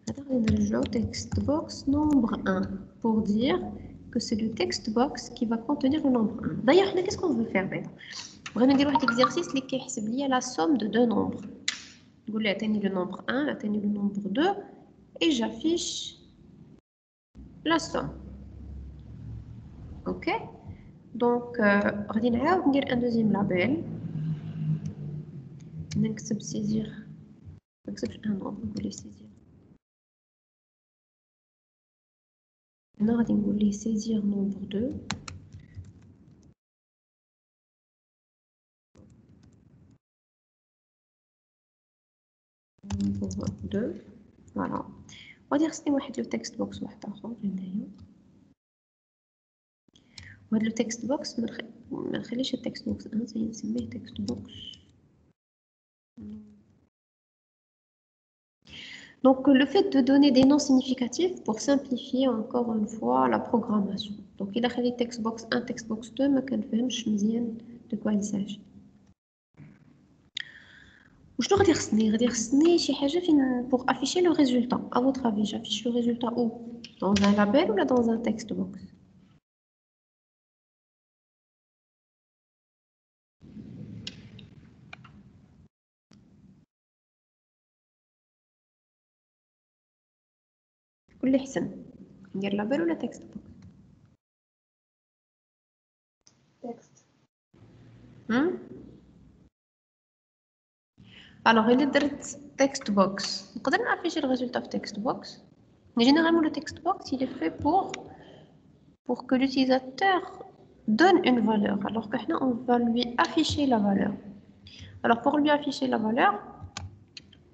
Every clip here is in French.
le text box nombre 1 pour dire que c'est le text box qui va contenir le nombre 1. D'ailleurs, qu'est-ce qu'on veut faire maintenant? On va faire un exercice qui est la somme de deux nombres. Je vais atteindre le nombre 1, atteindre le nombre 2 et j'affiche la somme. Ok? Donc, on va faire un deuxième label. On va saisir un nombre, on va saisir. On va saisir nombre 2. Nombre 2. Voilà. On va dire que c'est le text box. Le text box, ما نخليش التكست بوكس نسميه text box. Donc, le fait de donner des noms significatifs pour simplifier encore une fois la programmation. Donc, il a fait textbox 1, textbox 2, mais qu'on ne sait pas de quoi il s'agit. Je dois dire pour afficher le résultat. À votre avis, j'affiche le résultat où? Dans un label ou là dans un textbox? كل احسن ندير لابيل ولا تكست بوكس؟ تكست. Alors, il est text box. On peut afficher le résultat de text box. Mais généralement, le text box, il est fait pour que l'utilisateur donne une valeur. Alors que là, on va lui afficher la valeur. Alors, pour lui afficher la valeur,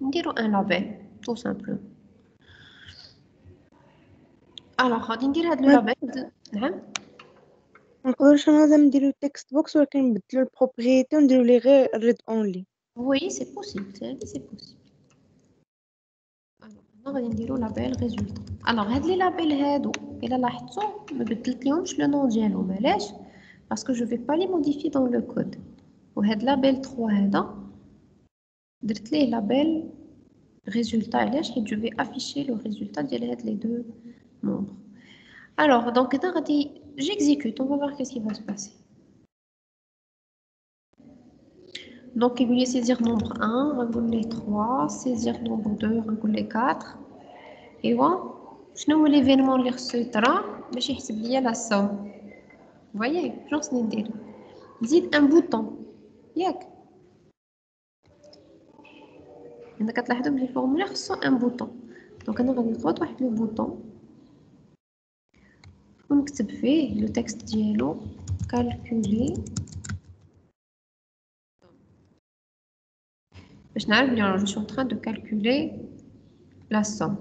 on dit un label, tout simplement. Alors, on va dire le label. نقدرش هذا نديرو تكست بوكس ولكن نبدلو البروبريتي ونديرو ليه غير ريد اونلي. Oui, c'est possible, c'est possible. Alors, on va dire le label résultat. Alors, les labels هادو إلا لاحظتوا ما بدلتلهمش le nom ديالهم علاش؟ Parce que je vais pas les modifier dans le code. وهاد label 3 هذا درت ليه label résultat علاش؟ حيت je vais afficher le résultat ديال هاد les deux nombres. Alors, donc j'exécute, on va voir qu'est-ce qui va se passer. Donc, il voulait saisir nombre 1, reguler 3, saisir nombre 2, reguler 4. Et voilà. شنو هو l'événement اللي خصو يطرا باش يحسب ليا la somme. Vous voyez, شنو خصني ندير؟ نزيد un bouton. ياك؟ هنا كتلاحظوا بلي الفورمولا خصو un bouton. Donc انا غادي نخوض واحد لو بوطون ونكتب فيه لو تكست ديالو calculer. باش نعرف بلي je suis en train de calculer la somme.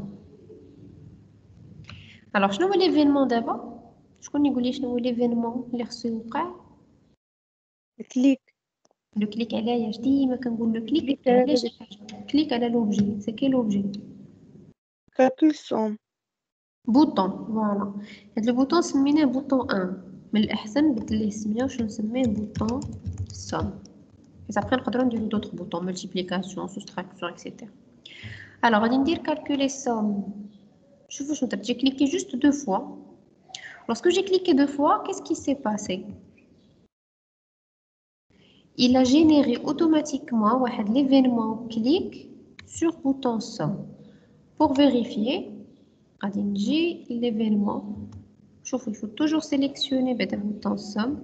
Alors شنو هو l'événement دابا؟ شكون يقول لي شنو هو l'événement اللي خصو يوقع؟ الكليك. لو كليك علاش ديما كنقول لو كليك على شي حاجه؟ كليك على لوبجي، سي كي لوبجي؟ كالكول سوم. بوطون، فوالا. هاد لو بوطون سميناه بوطون 1. من الاحسن نبدل ليه السميه واش نسميه بوطون سوم. حيت ابخي نقدروا نديرو دوطخ بوطون ملتيبليكاسيون سوستراكسيون اكسيتيرا. الوغ غادي ندير كالكولي سوم. شوفوا شنو درت، جي كليكي جوست دو فوا. Lorsque j'ai cliqué 2 fois, qu'est-ce qui s'est passé? Il a généré automatiquement l'événement clic sur bouton somme. Pour vérifier, l'événement. Il faut toujours sélectionner le bouton somme.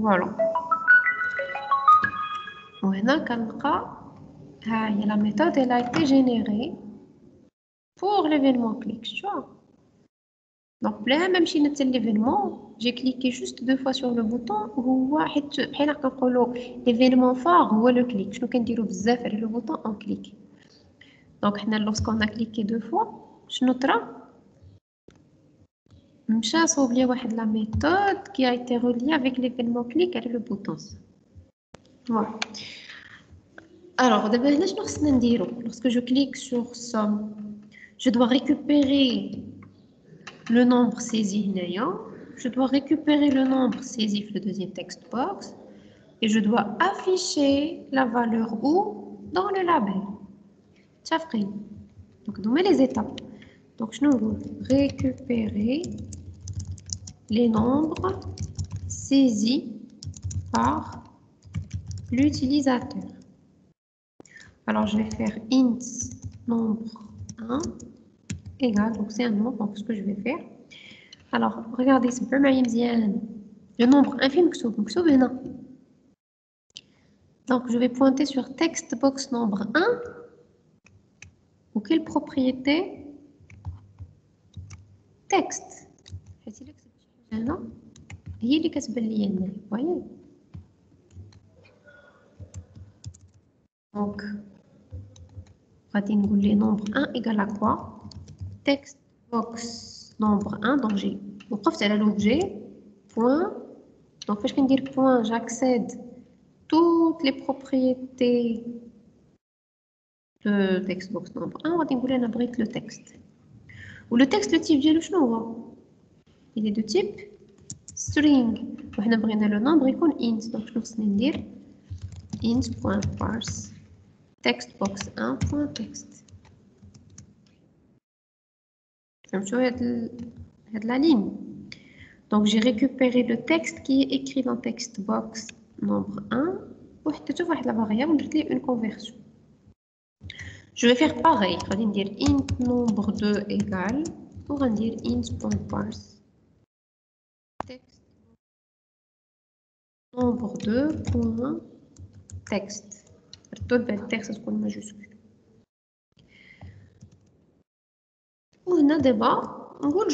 Voilà. La méthode elle a été générée pour l'événement clic. Tu vois? Donc, même si c'est l'événement, j'ai cliqué juste 2 fois sur le bouton. L'événement phare, c'est le clic. Je vais le bouton en clic. Donc, lorsqu'on a cliqué 2 fois, je noterai. Je vais oublier la méthode qui a été reliée avec l'événement clic et le bouton. Voilà. Alors, lorsque je clique sur somme, je dois récupérer le nombre saisi. Je dois récupérer le nombre saisi le deuxième text box et je dois afficher la valeur où? Dans le label. متفقين. Donc, nommer les étapes. Donc, je nous récupérer les nombres saisis par l'utilisateur. Alors, je vais faire int nombre 1 égale, donc c'est un nombre, donc ce que je vais faire. Alors, regardez, c'est le nombre infime مكتوب هنا. Donc, je vais pointer sur text box nombre 1. Ou quelle propriété? Texte. هي اللي كتبان لي هنا. Voyez? Donc, غادي نقول لي nombre 1 égale à quoi? Text box nombre 1. Donc, j'ai وقفت على l'objet. Point. Donc, فاش كندير point, j'accède toutes les propriétés de textbox nombre 1. غادي نقول انا بغيت le texte. Ou le texte, le type ديالو شنو هو؟ Il est de type string. وحنا بغينا le nombre يكون int. Donc شنو خصني ندير؟ int.parse textbox1.text. فهمتوا هاد la ligne. Donc j'ai récupéré le texte qui est écrit dans textbox nombre 1 وحطيته فواحد la variable درت ليه une conversion. Je vais faire pareil. On va dire int nombre 2 égale, on va dire int.parse texte nombre 2 point texte. Le texte c'est majuscule. On a d'abord,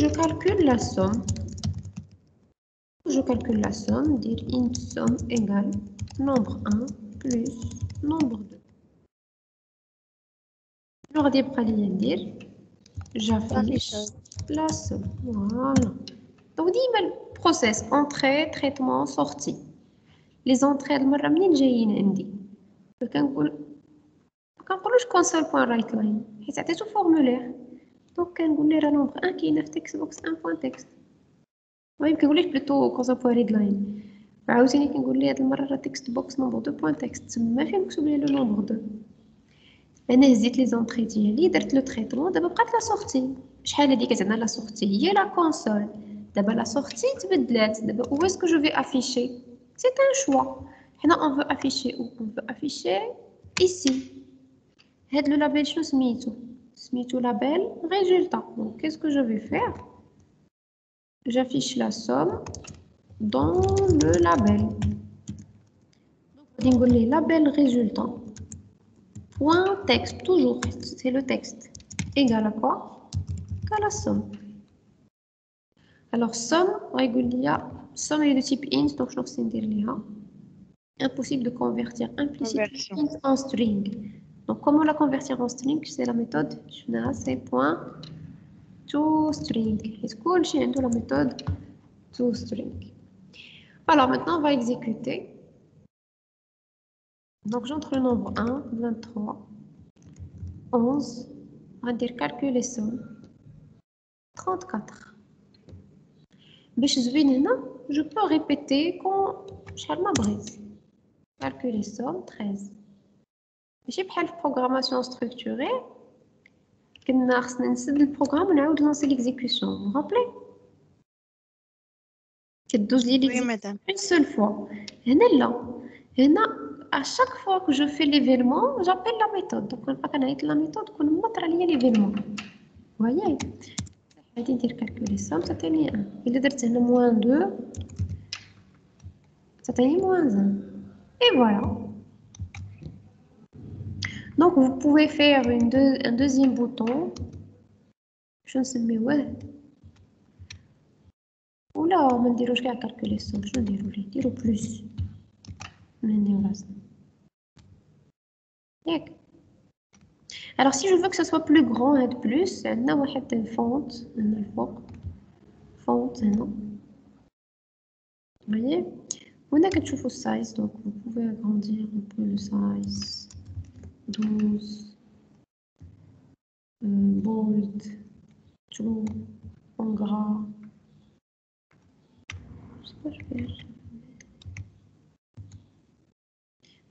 je calcule la somme. Je calcule la somme, dire int somme égale nombre 1 plus nombre 2. Je vais dire j'affiche la somme. Voilà. Donc, le process entrée, traitement, sortie. Les entrées, المرة منين جايين عندي؟ كنقول console.writeLine حيت عطيتو فورمولير. دونك كنقول ليه راه نومبر 1 كاينه في textbox 1.text. المهم كنقول ليه بلوتو console.readline. عاوتاني كنقول ليه هاد المرة راه textbox نومبر 2.text تما فين مكتوب لي لو نومبر 2. انا هزيت لي زونطري ديالي درت لو تريتمون دابا بقات لا سورتي. شحال هادي كتعنا لا سورتي هي لا كونسول. دابا لا سورتي تبدلات. دابا où est-ce que je vais afficher? C'est un choix. حنا on veut afficher où? On veut afficher ici. هاد لو لابيل شنو سميتو؟ سميتو لابيل résultat. Donc qu'est-ce que je vais faire? J'affiche la somme dans le label. Donc غادي نقول ليه label résultat. Point texte, toujours, c'est le texte. Égal à quoi? À la somme. Alors, somme, somme est de type int, donc je vais dire l'IA. Impossible de convertir implicitement int en string. Donc, comment la convertir en string? C'est la méthode, c'est point toString. Est-ce que j'ai la méthode toString? Alors, maintenant, on va exécuter. Donc, j'entre le nombre 1, 23, 11. On va dire calculer somme. 34. Je peux répéter quand je ma brise. Calculer somme 13. J'ai pris la programmation structurée. On a le programme, on a lancé l'exécution. Vous vous rappelez? Oui, madame. Une seule fois. Et là, à chaque fois que je fais l'événement, j'appelle la méthode. Donc, on va pas la méthode qu'on montre à l'événement. Vous voyez? On va dire calculer somme, ça tient 1. Il est de moins 2. Ça tient moins 1. Et voilà. Donc, vous pouvez faire un deuxième bouton. Je ne sais pas où. Oula, on me dit que je vais calculer ça. Je vais dire plus. Alors, si je veux que ce soit plus grand, et plus, on a une font. Font, non. Vous voyez? On a quelque chose au size, donc vous pouvez agrandir un peu le size. 12. Bold. True. En gras. Je sais pas, je vais.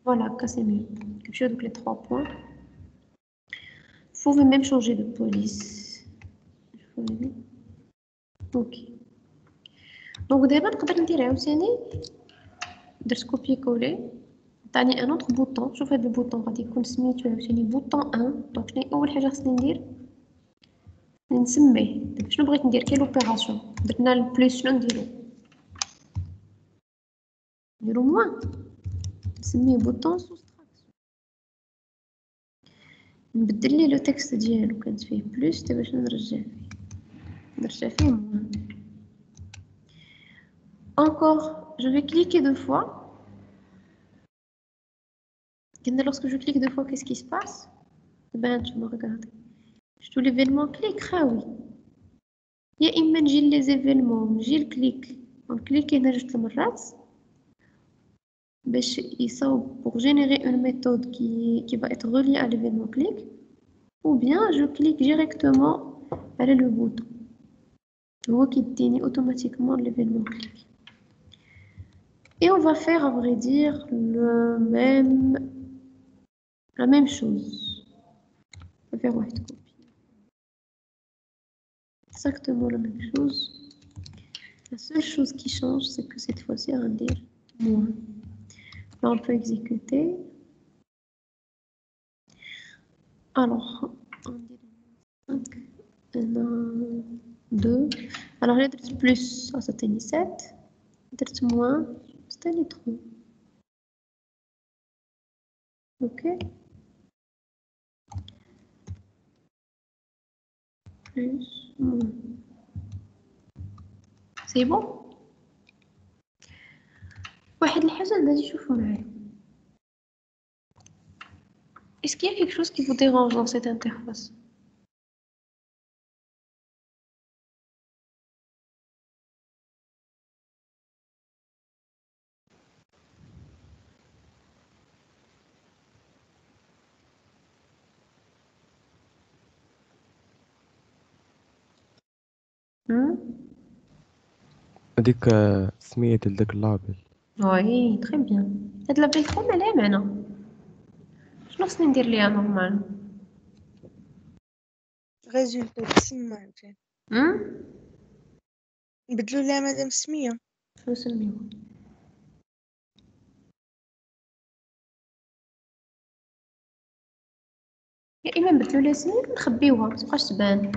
Voilà, ça c'est mieux. Quelque chose avec les 3 points. Vous pouvez même changer de police. Ok. Donc d'abord نقدر ندير عاوتاني درت copier coller عطاني ان autre bouton. شوف هذا البوطون غادي يكون سميتو عاوتاني بوطون 1. دونك شنو اول حاجه خصني ندير نسميه. دابا شنو بغيت ندير كاين لوبيراسيون درنا البليس شنو نديرو موان نسميه بوطون سوستراكسيون. نبدل ليه لو تكست ديالو كانت فيه بلس دابا شنو نرجع فيه موان. Encore, je vais cliquer 2 fois. Et lorsque je clique 2 fois, qu'est-ce qui se passe? Ben, tu me regardes. Je tous l'événement clique, ah oui. Il y a imagine les événements, j'ai le clic. On clique et juste le مرات. Pour générer une méthode qui va être reliée à l'événement clic. Ou bien je clique directement avec le bouton. Je vois qu'il définit automatiquement l'événement clic. Et on va faire, à vrai dire, la même chose. On va faire une copie. Exactement la même chose. La seule chose qui change, c'est que cette fois-ci, on va dire moins. Là, on peut exécuter. Alors, on dit 5, 1, 2. Alors, j'ai dit plus, ça c'était 7. J'ai dit moins, c'était 3. Ok. Plus, moins. C'est bon. واحد الحاجة غادي تشوفوا معايا. Est-ce qu'il y a quelque chose qui vous dérange dans cette interface? هذيك سمية ديال داك اللابل. وي تري بيان. هاد لابيل تخو مالها معنى. شنو خصني ندير ليها نورمال؟ ريزولتو تسمى عاوتاني نبدلو لها مادام سمية. شنو نسميوها؟ يا اما نبدلو لها سمية ولا نخبيوها متبقاش تبان.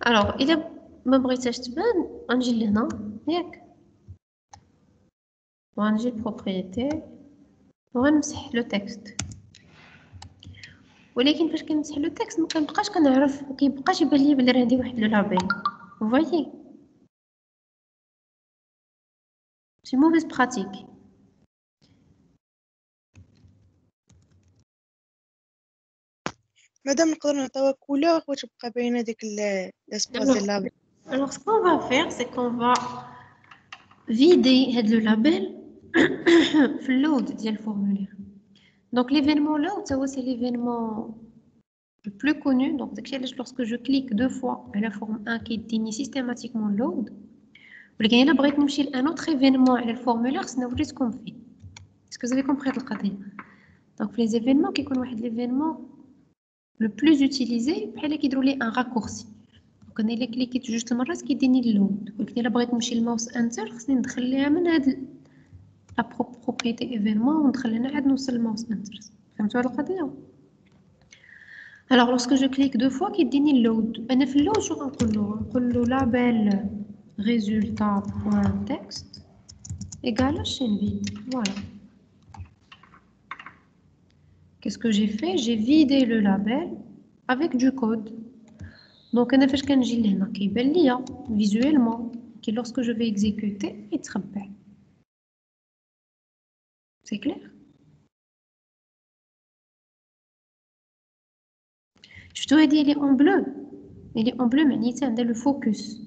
الوغ الا ما بغيتهاش تبان غنجي لهنا ياك وغنجي لبروبريتي وغنمسح لو تكست. ولكن فاش كنمسح لو تكست ما كنبقاش كنعرف كيبقاش يبان لي بلي راه عندي واحد لو لابيل. فوايي سي موفيز براتيك. مادام نقدر نعطيوها كولور وتبقى باينة ديك لاسباس ديال لابيل. Alors ce qu'on va faire c'est qu'on va vider هاد لو لابيل في اللود ديال الفورمولير. Donc l'événement load ça c'est l'événement le plus connu. Donc lorsque je clique 2 fois à la forme 1 qui définit systématiquement load. ولكن الا بغيت نمشي لان autre événement على الفورمولير خصنا نوريكم فيه. Est-ce que vous avez compris القضيه؟ Donc les événements كيكون واحد l'événement le plus utilisé بحال كيديروا ليه un raccourci. Donc انا الا كليكيت جوج المرات كيديني اللود. ولكن الا بغيت نمشي للماوس انتر خصني ندخل ليها من هاد لا propriété événement وندخل هنا عاد نوصل للماوس انتر. فهمتوا هاد القضيه؟ Alors lorsque je clique 2 fois كيديني اللود. انا في اللود شنو غنقول له label résultat.text égale à chaîne vide. Voilà. Qu'est-ce que j'ai fait? J'ai vidé le label avec du code. Donc انا فاش كنجي لهنا كيبان ليا visuellement que lorsque je vais exécuter يتخبى. C'est clair? شفتوا هادي اللي اون بلو اللي اون بلو معناتها عندها لو فوكس.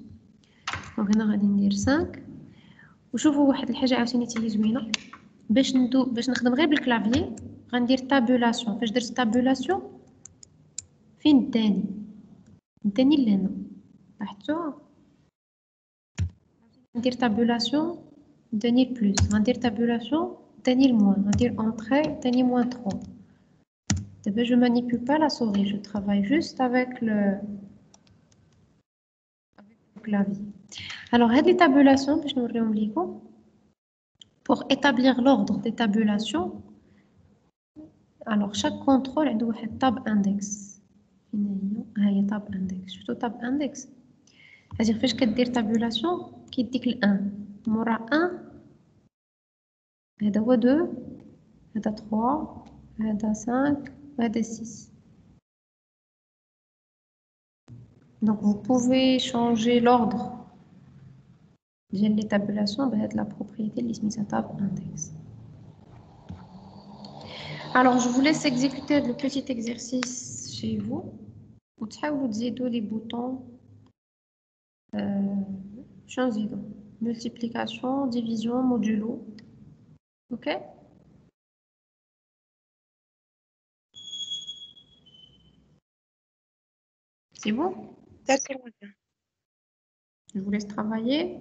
دونك هنا غادي ندير 5 وشوفوا واحد الحاجه عاوتاني تي زوينه باش نخدم غير بالكلافيي غندير تابولاسيون. فاش درت تابولاسيون فين الثاني لهنا لاحظتوا ندير تابولاسيون داني بلس غندير تابولاسيون داني الموان غندير اونطري داني موان 3 Je ne manipule pas la souris, je travaille juste avec le clavier. Alors, les tabulations, je nous réexplique. Pour établir l'ordre des tabulations, alors chaque contrôle a un tab index. Il y a tab index. Je tab index. C'est-à-dire que je dire tabulation qui dit que 1. Mora 1, il y a 2, il y a 3, il y a 5, il y a 6. Donc vous pouvez changer l'ordre des tabulations de la propriété de tab index. Alors je vous laisse exécuter le petit exercice chez vous. Vous pouvez les boutons. Changeons. Multiplication, division, modulo. OK? C'est bon? D'accord, madame. Je vous laisse travailler.